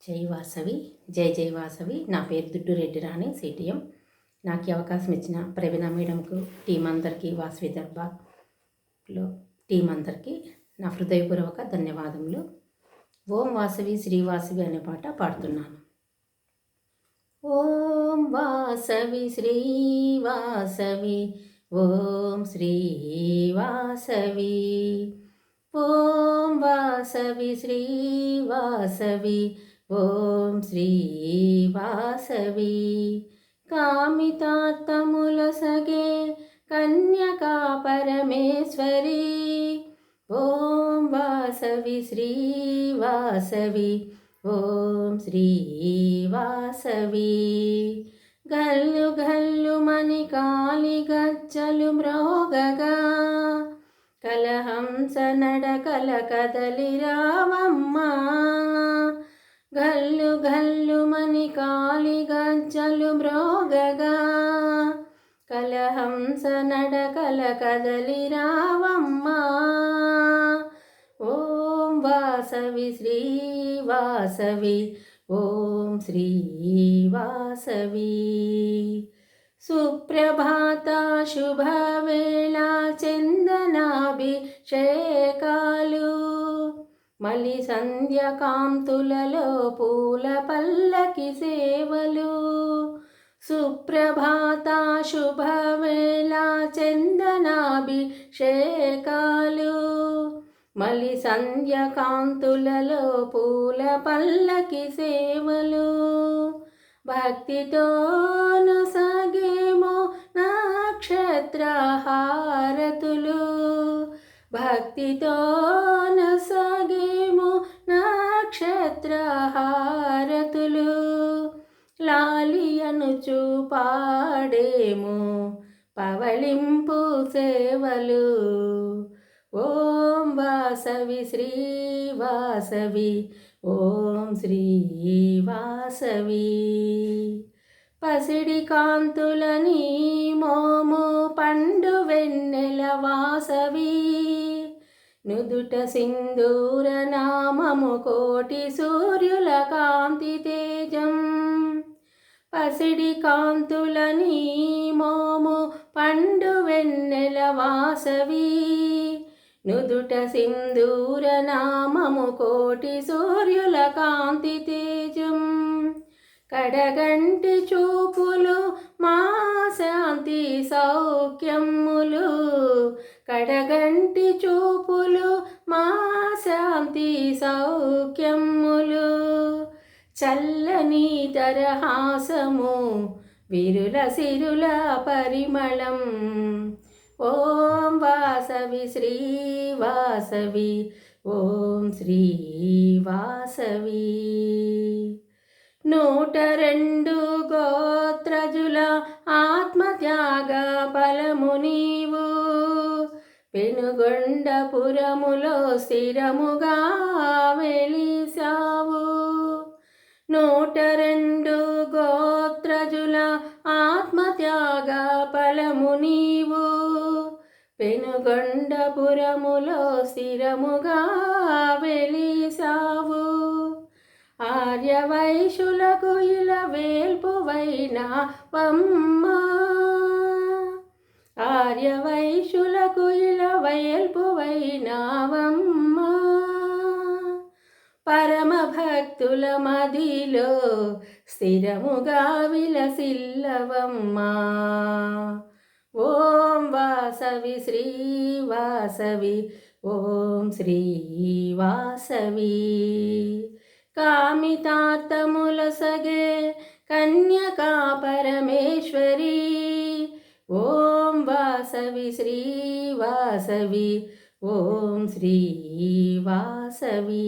జై వాసవి, జై జై వాసవి. నా పేరు దుడ్డురెడ్డి రాణి, సిటిఎం. నాకు ఈ అవకాశం ఇచ్చిన ప్రవీణ మేడంకు, టీం అందరికీ, వాసవి దర్బార్లో టీం అందరికీ నా హృదయపూర్వక ధన్యవాదములు. ఓం వాసవి శ్రీ వాసవి అనే పాట పాడుతున్నాను. ఓం వాసవి శ్రీ వాసవి, ఓం శ్రీ వాసవి, ఓం వాసవి శ్రీ వాసవి, ఓం శ్రీ వాసవి. కామితార్థములొసగే కన్యకా పరమేశ్వరి, ఓం వాసవి శ్రీ వాసవి, ఓం శ్రీ వాసవి. గల్లు గల్లు మని కాలి గజ్జలు మ్రోగగా, కలహంస నడకల కదలి రావమ్మా. గల్లు గల్లు మని కాలి గజ్జలు మ్రోగగా, కలహంస నడకల కదలి రావమ్మా. ఓం వాసవి శ్రీ వాసవి, ఓం శ్రీ వాసవి. సుప్రభాత శుభవేళ చందనాభిషేకాలు, మలి సంధ్యకాంతులలో పూల పల్లకి సేవలు. సుప్రభాత శుభవేళ చందనాభిషేకాలు, మలి సంధ్యకాంతులలో పూల పల్లకి సేవలు. భక్తితోను సాగేమో నక్షత్రహారతులు, భక్తితోను సాగేమో నక్షత్రహారతులు. లాలియనుచు పాడేము పవళింపు సేవలు. ఓం వాసవి శ్రీ వాసవి, ఓం శ్రీ వాసవి. పసిడి కాంతులని మోము పండు వెన్నెల వాసవి, నుదుట సింధూర నామము కోటి సూర్యుల కాంతి తేజం. పసిడి కాంతులని మోము పండు వెన్నెల వాసవి, నుదుట సింధూర నామము కోటి సూర్యుల కాంతి తేజం. కడగంటి చూపులు మా శాంతి సౌఖ్యములు, కడగంటి చూపులు మా శాంతి సౌఖ్యములు. చల్లని తరహాసము విరుల సిరుల పరిమళం. ఓం వాసవి శ్రీ వాసవి, ఓం శ్రీ వాసవి. 102 గోత్రజుల ఆత్మత్యాగ ఫలము నీవు, పెనుగొండపురములో స్థిరముగా వెలిసావు. 102 గోత్రజుల ఆత్మత్యాగ ఫలము నీవు, పెనుగొండపురములో స్థిరముగా వెలిసావు. ఆర్యవైశ్యులకు ఇలా వేల్పువైనావమ్మా, ఆర్యవైశ్యులకు ఇలా వేల్పువైనావమ్మా. పరమ భక్తుల మదిలో స్థిరముగా విలసిల్లవమ్మా. ఓం వాసవి శ్రీ వాసవి, ఓం శ్రీ వాసవి. కామితార్థములొసగే కన్యకా పరమేశ్వరి, ఓం వాసవి శ్రీ వాసవి, ఓం శ్రీ వాసవి.